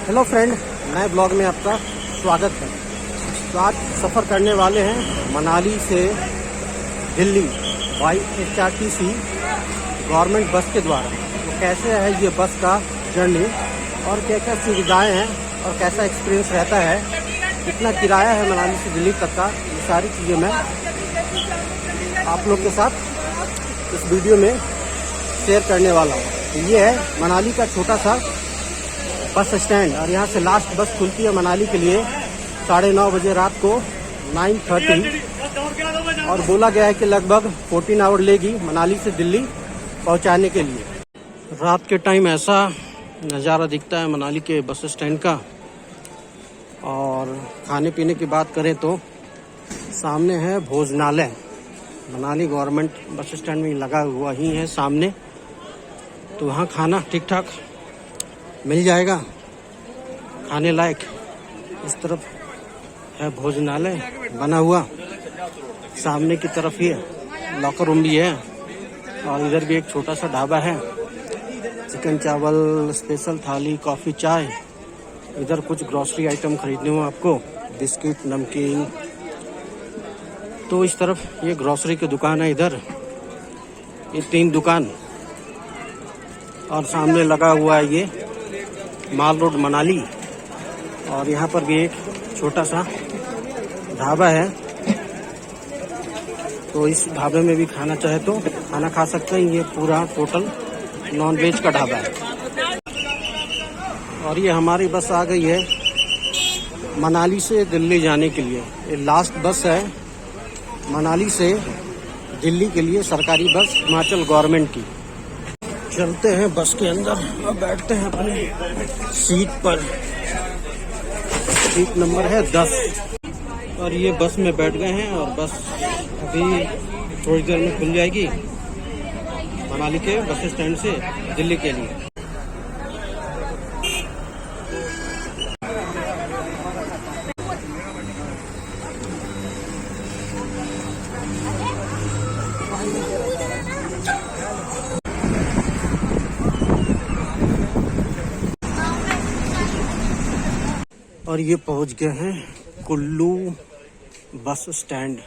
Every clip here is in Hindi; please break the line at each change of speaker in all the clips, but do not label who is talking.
हेलो फ्रेंड, नए ब्लॉग में आपका स्वागत है। तो आज सफ़र करने वाले हैं मनाली से दिल्ली बाई HRTC गवर्नमेंट बस के द्वारा। तो कैसे है ये बस का जर्नी और क्या क्या सुविधाएं हैं और कैसा एक्सपीरियंस रहता है, कितना किराया है मनाली से दिल्ली तक का, ये सारी चीज़ें मैं आप लोग के साथ इस वीडियो में शेयर करने वाला हूँ। तो ये है मनाली का छोटा सा बस स्टैंड और यहाँ से लास्ट बस खुलती है मनाली के लिए 9:30 बजे रात को 9:30 और बोला गया है कि लगभग 14 आवर लेगी मनाली से दिल्ली पहुँचाने के लिए। रात के टाइम ऐसा नज़ारा दिखता है मनाली के बस स्टैंड का। और खाने पीने की बात करें तो सामने है भोजनालय, मनाली गवर्नमेंट बस स्टैंड में लगा हुआ ही है सामने। तो वहाँ खाना ठीक ठाक मिल जाएगा खाने लायक। इस तरफ है भोजनालय बना हुआ, सामने की तरफ ही लॉकर रूम भी है और इधर भी एक छोटा सा ढाबा है। चिकन चावल, स्पेशल थाली, कॉफ़ी, चाय। इधर कुछ ग्रॉसरी आइटम खरीदने हो आपको, बिस्किट, नमकीन। तो इस तरफ ये ग्रॉसरी की दुकान है, इधर ये 3 दुकान और सामने लगा हुआ है ये माल रोड मनाली। और यहाँ पर भी एक छोटा सा ढाबा है, तो इस ढाबे में भी खाना चाहे तो खाना खा सकते हैं। ये पूरा टोटल नॉन वेज का ढाबा है। और ये हमारी बस आ गई है मनाली से दिल्ली जाने के लिए। ये लास्ट बस है मनाली से दिल्ली के लिए, सरकारी बस हिमाचल गवर्नमेंट की। चलते हैं बस के अंदर और बैठते हैं अपने सीट पर। सीट नंबर है 10 और ये बस में बैठ गए हैं और बस अभी थोड़ी देर में खुल जाएगी मनाली के बस स्टैंड से दिल्ली के लिए। और ये पहुंच गए हैं कुल्लू बस स्टैंड।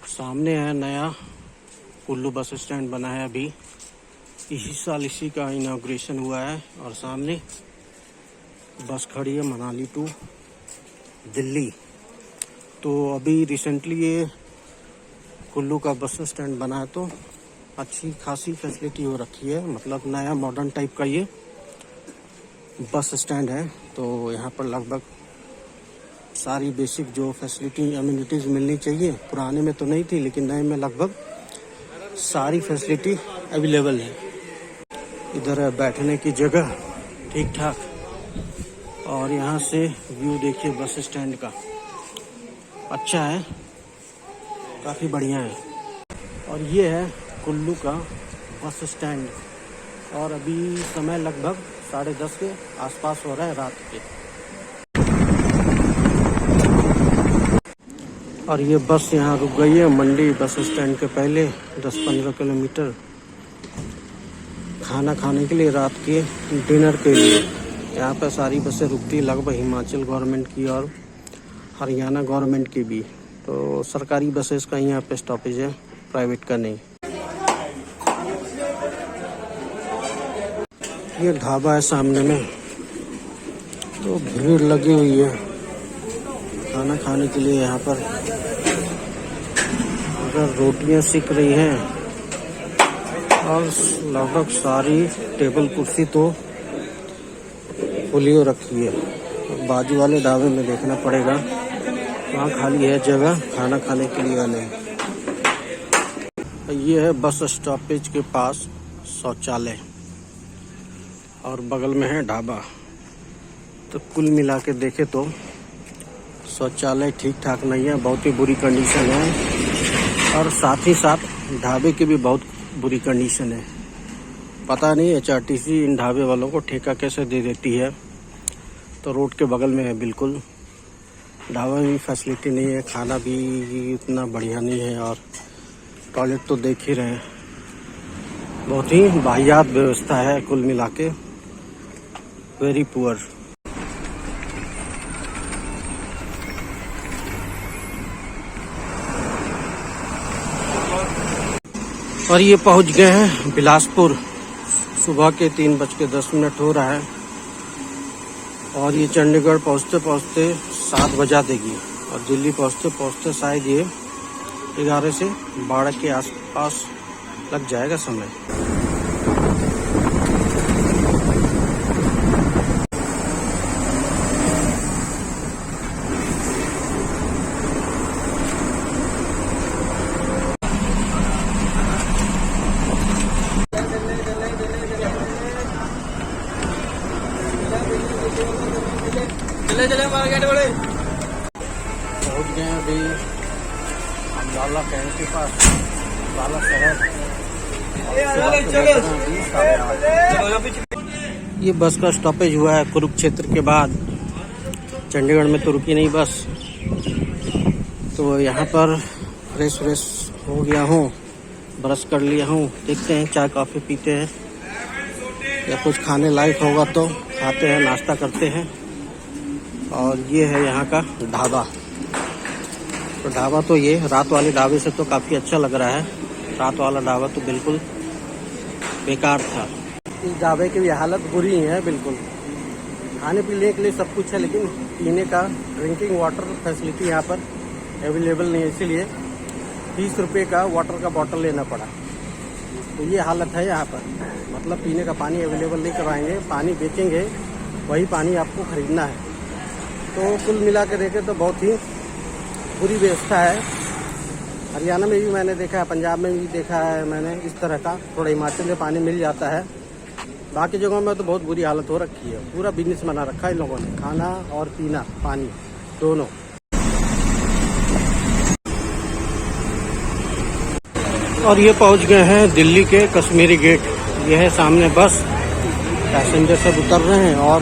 सामने है नया कुल्लू बस स्टैंड बना है, अभी इसी साल इसी का इनॉग्रेशन हुआ है। और सामने बस खड़ी है मनाली टू दिल्ली। तो अभी रिसेंटली ये कुल्लू का बस स्टैंड बना है, तो अच्छी खासी फैसिलिटी हो रखी है, मतलब नया मॉडर्न टाइप का ये बस स्टैंड है। तो यहाँ पर लगभग सारी बेसिक जो फैसिलिटी अम्यूनिटीज़ मिलनी चाहिए, पुराने में तो नहीं थी लेकिन नए में लगभग सारी फैसिलिटी अवेलेबल है। इधर है बैठने की जगह ठीक ठाक। और यहाँ से व्यू देखिए बस स्टैंड का, अच्छा है, काफ़ी बढ़िया है। और ये है कुल्लू का बस स्टैंड और अभी समय लगभग 10:30 के आसपास हो रहा है रात के। और ये बस यहाँ रुक गई है मंडी बस स्टैंड के पहले 10-15 किलोमीटर, खाना खाने के लिए, रात के डिनर के लिए। यहाँ पर सारी बसें रुकती लगभग हिमाचल गवर्नमेंट की और हरियाणा गवर्नमेंट की भी। तो सरकारी बसेस का यहाँ पे स्टॉपेज है, प्राइवेट का नहीं। ये ढाबा है सामने में, तो भीड़ लगी हुई है खाना खाने के लिए। यहाँ पर अगर रोटियां सिक रही हैं और लगभग सारी टेबल कुर्सी तो खुली हो रखी है। बाजू वाले ढाबे में देखना पड़ेगा, वहाँ खाली है जगह खाना खाने के लिए आने। ये है बस स्टॉपेज के पास शौचालय और बगल में है ढाबा। तो कुल मिला के देखे तो शौचालय ठीक ठाक नहीं है, बहुत ही बुरी कंडीशन है। और साथ ही साथ ढाबे की भी बहुत बुरी कंडीशन है। पता नहीं HRTC इन ढाबे वालों को ठेका कैसे दे देती है। तो रोड के बगल में है बिल्कुल, ढाबा में फैसिलिटी नहीं है, खाना भी उतना बढ़िया नहीं है और टॉयलेट तो देख ही रहे हैं। बहुत ही वाहियात व्यवस्था है कुल मिला के। Very poor. और ये पहुंच गए हैं बिलासपुर। सुबह के 3:10 हो रहा है और ये चंडीगढ़ पहुंचते पहुंचते 7 बजा देगी और दिल्ली पहुंचते पहुंचते शायद ये 11 से 12 के आसपास लग जाएगा समय। पहुंच गए अभी अम्बाला कैंट के पास, अम्बाला शहर। ये बस का स्टॉपेज हुआ है कुरुक्षेत्र के बाद। चंडीगढ़ में तो रुकी नहीं बस, तो यहाँ पर फ्रेश हो गया हूँ, ब्रश कर लिया हूँ। देखते हैं चाय कॉफ़ी पीते हैं या कुछ खाने लायक होगा तो खाते हैं, नाश्ता करते हैं। और ये है यहाँ का ढाबा। तो ढाबा तो ये रात वाले ढाबे से तो काफ़ी अच्छा लग रहा है। रात वाला ढाबा तो बिल्कुल बेकार था। इस ढाबे की भी हालत बुरी ही है बिल्कुल। खाने पीने के लिए सब कुछ है, लेकिन पीने का ड्रिंकिंग वाटर फैसिलिटी यहाँ पर अवेलेबल नहीं है, इसीलिए 30 रुपये का वाटर का बॉटल लेना पड़ा। तो ये हालत है यहाँ पर, मतलब पीने का पानी अवेलेबल नहीं करवाएंगे, पानी बेचेंगे, वही पानी आपको खरीदना है। तो कुल मिला के देखें तो बहुत ही बुरी व्यवस्था है। हरियाणा में भी मैंने देखा है, पंजाब में भी देखा है मैंने इस तरह का। थोड़ा हिमाचल में पानी मिल जाता है, बाकी जगहों में तो बहुत बुरी हालत हो रखी है। पूरा बिजनेस बना रखा है इन लोगों ने, खाना और पीना, पानी दोनों। और ये पहुंच गए हैं दिल्ली के कश्मीरी गेट। ये है सामने बस, पैसेंजर सब उतर रहे हैं और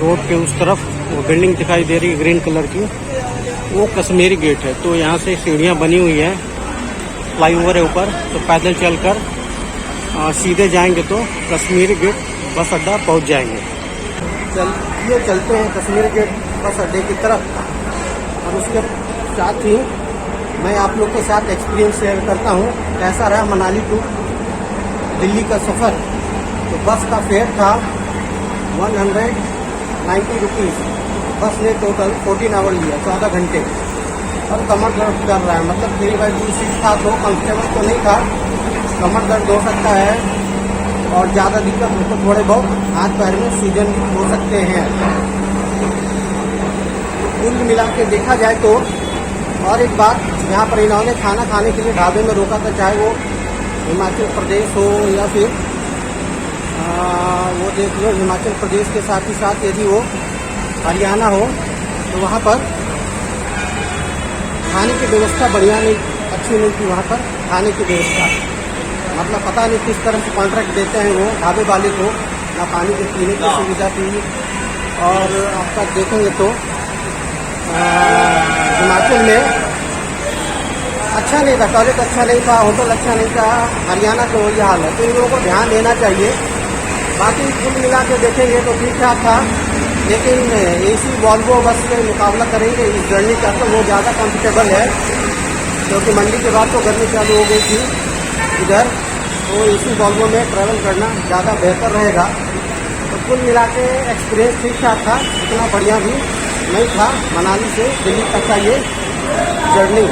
रोड के उस तरफ वो बिल्डिंग दिखाई दे रही है ग्रीन कलर की, वो कश्मीरी गेट है। तो यहाँ से सीढ़ियाँ बनी हुई है, फ्लाईओवर है ऊपर, तो पैदल चलकर सीधे जाएंगे तो कश्मीरी गेट बस अड्डा पहुँच जाएंगे। चलते हैं कश्मीरी गेट बस अड्डे की तरफ। और उसके साथ ही मैं आप लोग के साथ एक्सपीरियंस शेयर करता हूँ कैसा रहा मनाली टू दिल्ली का सफ़र। तो बस का फेयर था 190 रुपीज़। बस ने टोटल 14 आवर लिया, 14 घंटे। और कमर दर्द कर रहा है, मतलब 3/2 सीट था तो कंफर्टेबल तो नहीं था, कमर दर्द हो सकता है और ज़्यादा दिक्कत हो तो थोड़े बहुत हाथ पैर में सूजन हो सकते हैं। कुल मिला के देखा जाए तो, और एक बात, यहाँ पर इन्होंने खाना खाने के लिए ढाबे में रोका था, चाहे वो हिमाचल प्रदेश हो या फिर वो देख लो हिमाचल प्रदेश के साथ ही साथ यदि वो हरियाणा हो, तो वहाँ पर खाने की व्यवस्था बढ़िया नहीं, अच्छी नहीं थी वहाँ पर खाने की व्यवस्था। मतलब पता नहीं किस तरह से कॉन्ट्रैक्ट देते हैं वो ढाबे वाले को, ना पानी के पीने की सुविधा थी। और आपका देखेंगे तो हिमाचल में अच्छा नहीं था, टॉयलेट अच्छा नहीं था, होटल अच्छा नहीं था। हरियाणा का वही हाल है, तो इन लोगों को ध्यान देना चाहिए। बाकी कुल मिला के देखेंगे तो ठीक ठाक था, लेकिन एसी वॉल्वो बस से मुकाबला करेंगे इस जर्नी का तो वो ज़्यादा कंफर्टेबल है, क्योंकि मंडी के बाद तो गर्मी चालू हो गई थी इधर, तो एसी वॉल्वो में ट्रैवल करना ज़्यादा बेहतर रहेगा। तो कुल मिला के एक्सपीरियंस ठीक ठाक था, इतना बढ़िया भी नहीं था मनाली से दिल्ली तक का ये जर्नी।